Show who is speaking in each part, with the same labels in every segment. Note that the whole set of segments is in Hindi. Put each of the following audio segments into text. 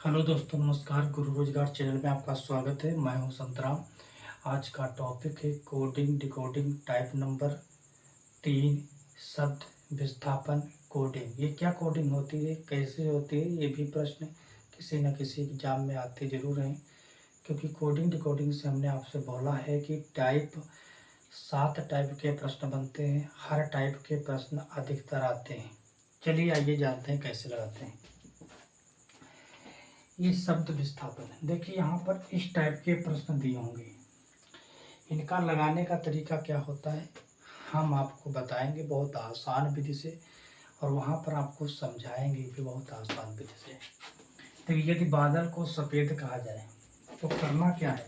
Speaker 1: हेलो दोस्तों, नमस्कार। गुरु रोजगार चैनल में आपका स्वागत है। मैं हूं संतराम। आज का टॉपिक है कोडिंग डिकोडिंग टाइप नंबर 3, शब्द विस्थापन कोडिंग। ये क्या कोडिंग होती है, कैसे होती है, ये भी प्रश्न किसी न किसी एग्जाम में आते जरूर हैं। क्योंकि कोडिंग डिकोडिंग से हमने आपसे बोला है कि 7 टाइप के प्रश्न बनते हैं। हर टाइप के प्रश्न अधिकतर आते हैं। चलिए आइए जानते हैं कैसे लगाते हैं। ये शब्द विस्थापन, देखिए यहाँ पर इस टाइप के प्रश्न दिए होंगे। इनका लगाने का तरीका क्या होता है हम आपको बताएंगे बहुत आसान विधि से, और वहाँ पर आपको समझाएंगे भी बहुत आसान विधि से। तो यदि बादल को सफ़ेद कहा जाए तो करना क्या है।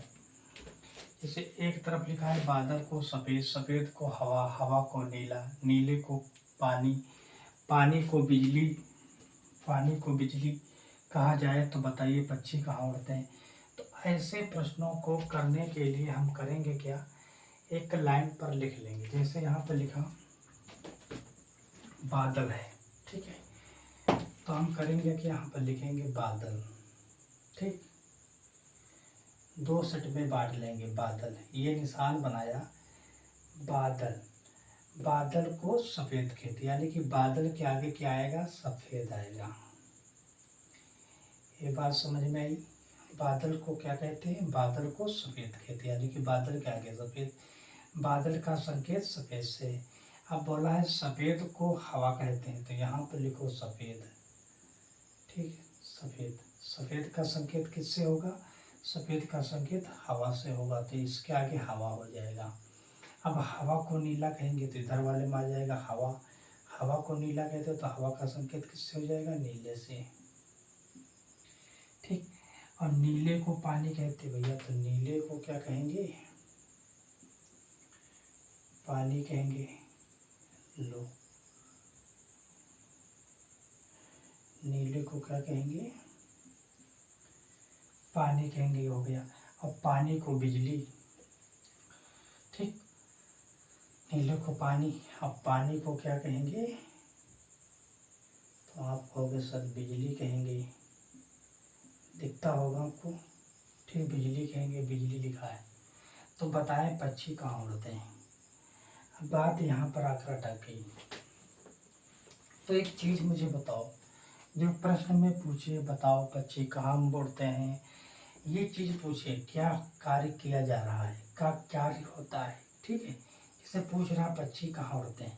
Speaker 1: जैसे एक तरफ लिखा है बादल को सफ़ेद, सफ़ेद को हवा, हवा को नीला, नीले को पानी, पानी को बिजली, पानी को बिजली कहा जाए तो बताइए पक्षी कहाँ उड़ते हैं। तो ऐसे प्रश्नों को करने के लिए हम करेंगे क्या, एक लाइन पर लिख लेंगे। जैसे यहाँ पर लिखा बादल है, ठीक है, तो हम करेंगे कि यहाँ पर लिखेंगे बादल, ठीक। 2 सेट में बांट लेंगे बादल, ये निशान बनाया बादल। बादल को सफ़ेद कहते, यानी कि बादल के आगे क्या आएगा, सफ़ेद आएगा। ये बात समझ में आई। बादल को क्या कहते हैं, बादल को सफ़ेद कहते हैं, यानी कि बादल के आगे सफ़ेद। बादल का संकेत सफ़ेद से है। अब बोला है सफ़ेद को हवा कहते हैं, तो यहाँ पर लिखो सफ़ेद, ठीक है। सफ़ेद, सफ़ेद का संकेत किससे होगा, सफ़ेद का संकेत हवा से होगा, तो इसके आगे हवा हो जाएगा। अब हवा को नीला कहेंगे तो इधर वाले में आ जाएगा हवा। हवा को नीला कहते हो तो हवा का संकेत किससे हो जाएगा, नीले से, ठीक। और नीले को पानी कहते भैया, तो नीले को क्या कहेंगे, पानी कहेंगे। लो, नीले को क्या कहेंगे, पानी कहेंगे, हो गया। अब पानी को बिजली, ठीक। नीले को पानी, अब पानी को क्या कहेंगे, तो आप कहोगे सर बिजली कहेंगे, दिखता होगा आपको, ठीक, बिजली कहेंगे, बिजली लिखा है। तो बताएं पक्षी कहाँ उड़ते हैं। अब बात यहाँ पर आकर अटक गई। तो एक चीज़ मुझे बताओ, जो प्रश्न में पूछे बताओ पक्षी कहाँ उड़ते हैं, ये चीज़ पूछे क्या कार्य किया जा रहा है, का कार्य होता है, ठीक है। जैसे पूछ रहा पक्षी कहाँ उड़ते हैं,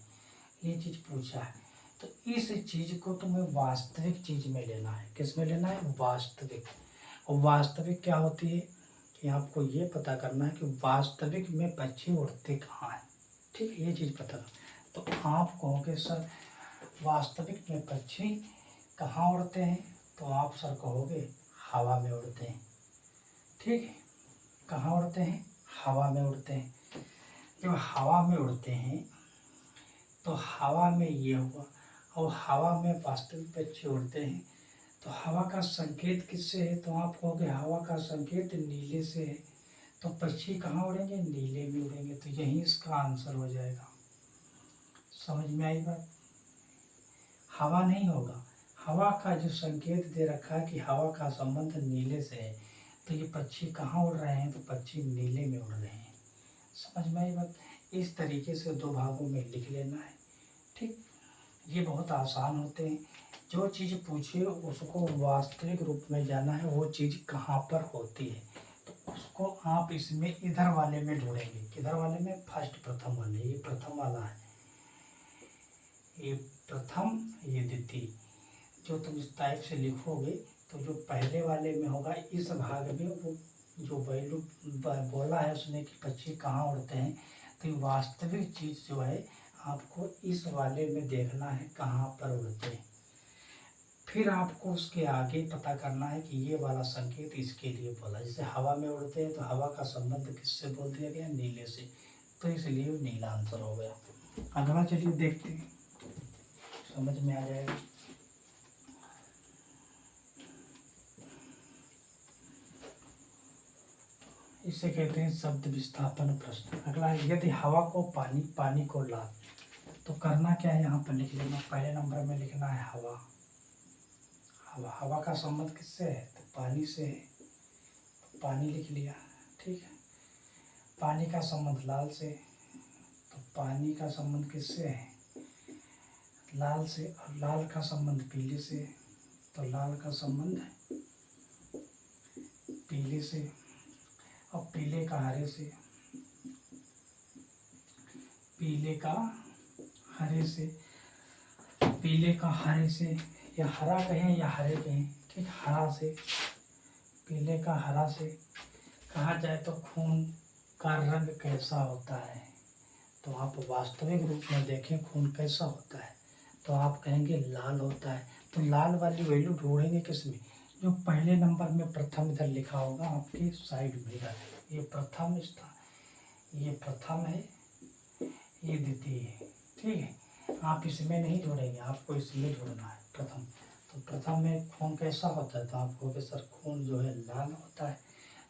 Speaker 1: ये चीज़ पूछा है, तो इस चीज़ को तुम्हें वास्तविक चीज़ में लेना है। किस में लेना है, वास्तविक। और वास्तविक क्या होती है कि आपको ये पता करना है कि वास्तविक में पक्षी उड़ते कहाँ हैं, ठीक है, ये चीज़ पता। तो आप कहोगे सर वास्तविक में पक्षी कहाँ उड़ते हैं, तो आप सर कहोगे हवा में उड़ते हैं, ठीक है। कहाँ उड़ते हैं, हवा में उड़ते हैं। जब हवा में उड़ते हैं तो हवा में ये हुआ, और हवा में वास्तविक पक्षी उड़ते हैं, तो हवा का संकेत किससे है, तो आप कहोगे हवा का संकेत नीले से है, तो पक्षी कहाँ उड़ेंगे, नीले में उड़ेंगे। तो यही इसका आंसर हो जाएगा। समझ में आई बात। हवा नहीं होगा, हवा का जो संकेत दे रखा है कि हवा का संबंध नीले से है, तो ये पक्षी कहाँ उड़ रहे हैं, तो पक्षी नीले में उड़ रहे हैं। समझ में आई बात। इस तरीके से 2 भागों में लिख लेना है, ठीक। ये बहुत आसान होते हैं। जो चीज़ पूछिए उसको वास्तविक रूप में जाना है, वो चीज़ कहाँ पर होती है, तो उसको आप इसमें इधर वाले में ढूंढेंगे। किधर वाले में, फर्स्ट, प्रथम वाले, ये प्रथम वाला है, ये प्रथम, ये द्वितीय। जो तुम इस टाइप से लिखोगे तो जो पहले वाले में होगा इस भाग में, वो जो वैल्यू बोला है उसने कि पक्षी कहाँ उड़ते हैं, तो ये वास्तविक चीज़ जो है आपको इस वाले में देखना है कहाँ पर उड़ते हैं। फिर आपको उसके आगे पता करना है कि ये वाला संकेत इसके लिए बोला। जैसे हवा में उड़ते हैं तो हवा का संबंध किससे बोल दिया गया, नीले से, तो इसलिए वो नीला आंसर हो गया। अगला चलिए देखते हैं, समझ में आ जाएगा। इसे कहते हैं शब्द विस्थापन प्रश्न। अगला है यदि हवा को पानी, पानी को लाल, तो करना क्या है, यहाँ पर लिख लेना। पहले नंबर में लिखना है हवा, हवा, हवा का संबंध किससे है? तो पानी से है, तो पानी लिख लिया। ठीक है। पानी का संबंध लाल से, तो पानी का संबंध किससे है? लाल से। और लाल का संबंध पीले से, तो लाल का संबंध पीले से। और पीले का हरे से, पीले का हरे से, पीले का हरे से, या हरा कहें या हरे कहें, ठीक, हरा से, पीले का हरा से। कहा जाए तो खून का रंग कैसा होता है, तो आप वास्तविक रूप में देखें खून कैसा होता है, तो आप कहेंगे लाल होता है। तो लाल वाली वैल्यू ढूंढेंगे किसमें? जो पहले नंबर में प्रथम इधर लिखा होगा आपके साइड में, इधर ये प्रथम स्थान, ये प्रथम है, ये द्वितीय है। ठीक है। आप इसमें नहीं जोड़ेंगे, आपको इसमें जोड़ना है प्रथम। तो प्रथम में खून कैसा होता है, तो आप कहोगे सर खून जो है लाल होता है,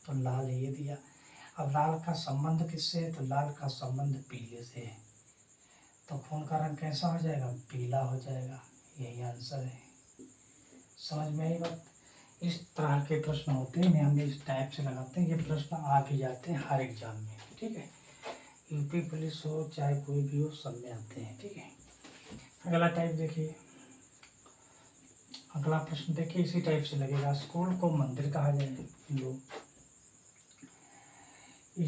Speaker 1: तो लाल ये दिया। अब लाल का संबंध किससे है, तो लाल का संबंध पीले से है, तो खून का रंग कैसा हो जाएगा? पीला हो जाएगा। यही आंसर है। समझ में आई बात? इस तरह के प्रश्न होते हैं, हम इस टाइप से लगाते हैं, ये प्रश्न आ भी जाते हैं हर एग्जाम में। ठीक है। यूपी पुलिस हो चाहे कोई भी हो, सब में आते हैं। ठीक है। अगला टाइप देखिए, अगला प्रश्न देखिए, इसी टाइप से लगेगा। स्कूल को मंदिर कहा जाए। लो,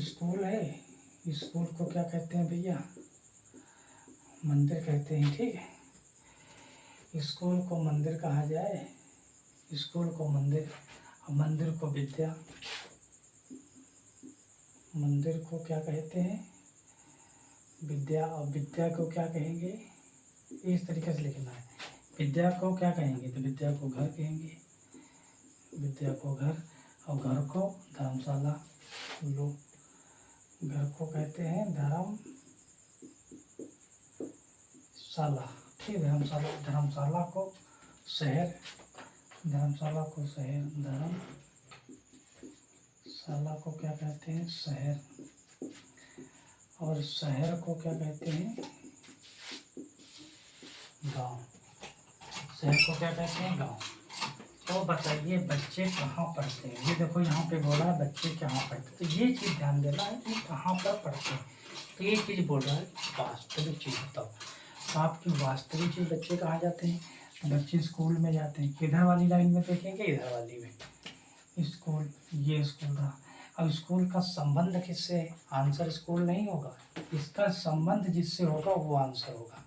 Speaker 1: स्कूल है, स्कूल को क्या कहते हैं भैया? मंदिर कहते हैं। ठीक है। स्कूल को मंदिर कहा जाए, स्कूल को मंदिर, और मंदिर को विद्या, मंदिर को क्या कहते हैं? विद्या। और विद्या को क्या कहेंगे? इस तरीके से लिखना है। विद्या को क्या कहेंगे? तो विद्या को घर कहेंगे, विद्या को घर, और घर को धर्मशाला। लो, घर को कहते हैं धर्मशाला। ठीक, धर्मशाला। धर्मशाला को शहर, धर्मशाला को शहर, धर्मशाला को क्या कहते हैं? शहर। और शहर को क्या कहते हैं? गांव। शहर को क्या कहते हैं? गांव। तो बताइए बच्चे कहाँ पढ़ते हैं? ये देखो यहाँ पे बोला है बच्चे कहाँ पढ़ते हैं, तो ये चीज़ ध्यान देना है कि कहाँ पर पढ़ते हैं। तो ये चीज़ बोल रहा है वास्तविक चीज़ बताओ। तो आपकी वास्तविक चीज़, बच्चे कहाँ जाते हैं? बच्चे स्कूल में जाते हैं। किधर वाली लाइन में देखेंगे? इधर वाली में, स्कूल। ये स्कूल रहा। अब स्कूल का संबंध किससे है? आंसर स्कूल नहीं होगा, इसका संबंध जिससे होगा वो आंसर होगा।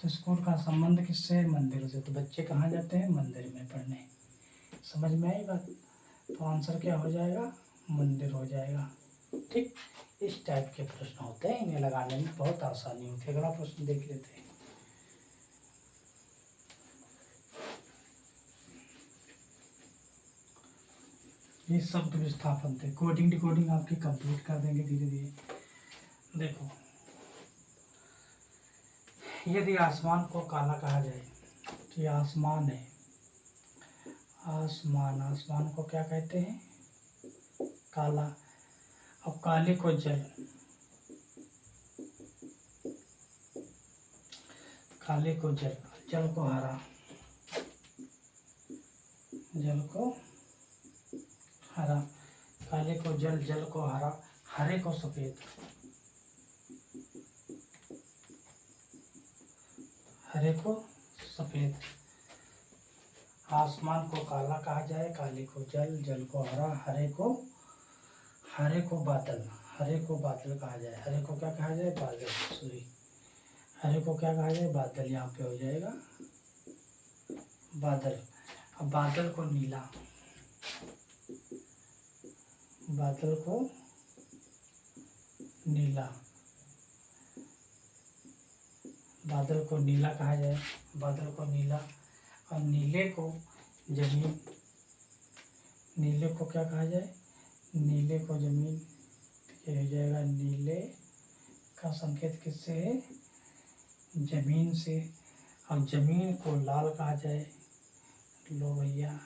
Speaker 1: तो स्कूल का संबंध किससे है? मंदिर से। तो बच्चे कहाँ जाते हैं? मंदिर में पढ़ने। समझ में आई बात? तो आंसर क्या हो जाएगा? मंदिर हो जाएगा। ठीक, इस टाइप के प्रश्न होते हैं, इन्हें लगाने में बहुत आसानी होती है। अगला प्रश्न देख लेते हैं। ये शब्द विस्थापन थे, कोडिंग डिकोडिंग आपकी कंप्लीट कर देंगे धीरे धीरे। देखो, यदि आसमान को काला कहा जाए, तो ये आसमान है, आसमान। आसमान को क्या कहते हैं? काला। अब काले को जल, काले को जल, जल को हरा, जल को हरा, काले को जल, जल को हरा, हरे को सफेद, हरे को सफेद। आसमान को काला कहा जाए, काले को जल, जल को हरा, हरे को बादल, हरे को बादल कहा जाए। हरे को क्या कहा जाए? बादल। सॉरी, हरे को क्या कहा जाए? बादल। यहाँ पे हो जाएगा बादल। अब बादल को नीला, बादल को नीला, बादल को नीला कहा जाए, बादल को नीला। और नीले को जमीन, नीले को क्या कहा जाए? नीले को जमीन। ये हो जाएगा, नीले का संकेत किससे है? जमीन से। और जमीन को लाल कहा जाए। लो भैया,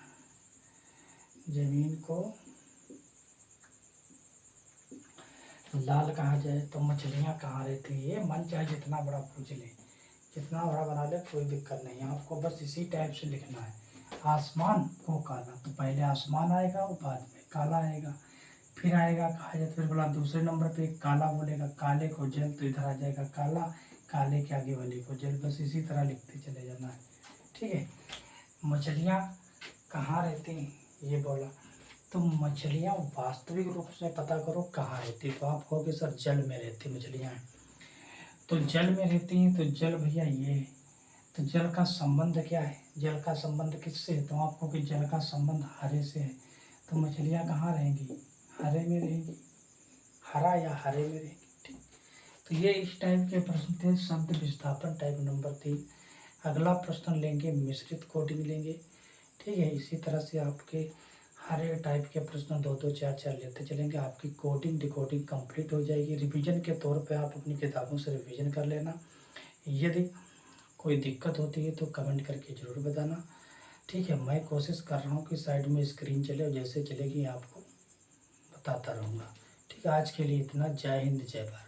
Speaker 1: जमीन को लाल कहा जाए। तो मछलियाँ कहाँ रहती है? ये मन चाहे जितना बड़ा पूछ ले, जितना बड़ा बना ले, कोई दिक्कत नहीं है, आपको बस इसी टाइप से लिखना है। आसमान को काला, तो पहले आसमान आएगा और बाद में काला आएगा। फिर आएगा कहा जाए, फिर बोला दूसरे नंबर पे काला बोलेगा, काले को जल, तो इधर आ जाएगा काला, काले के आगे वाले को जल। बस इसी तरह लिखते चले जाना है। ठीक है। मछलियाँ कहाँ रहती हैं ये बोला, तो मछलियाँ वास्तविक रूप से पता करो कहाँ रहती। तो आप कहोगे सर जल में रहती मछलियाँ हैं, तो जल में रहती हैं, तो जल भैया ये है। तो जल का संबंध क्या है, जल का संबंध किससे है, तो आपको कि जल का संबंध हरे से है। तो मछलियाँ कहाँ रहेंगी, हरे में रहेंगी, हरा या हरे में रहेंगी। ठीक, तो ये इस टाइप के प्रश्न थे, शब्द विस्थापन टाइप नंबर 3। अगला प्रश्न लेंगे मिश्रित कोडिंग लेंगे। ठीक है, इसी तरह से आपके हर एक टाइप के प्रश्न 2-2, 4-4 लेते चलेंगे। आपकी कोडिंग डिकोडिंग कंप्लीट हो जाएगी। रिवीजन के तौर पे आप अपनी किताबों से रिवीजन कर लेना। यदि कोई दिक्कत होती है तो कमेंट करके ज़रूर बताना। ठीक है, मैं कोशिश कर रहा हूँ कि साइड में स्क्रीन चले, जैसे चलेगी आपको बताता रहूँगा। ठीक है, आज के लिए इतना। जय हिंद, जय भारत।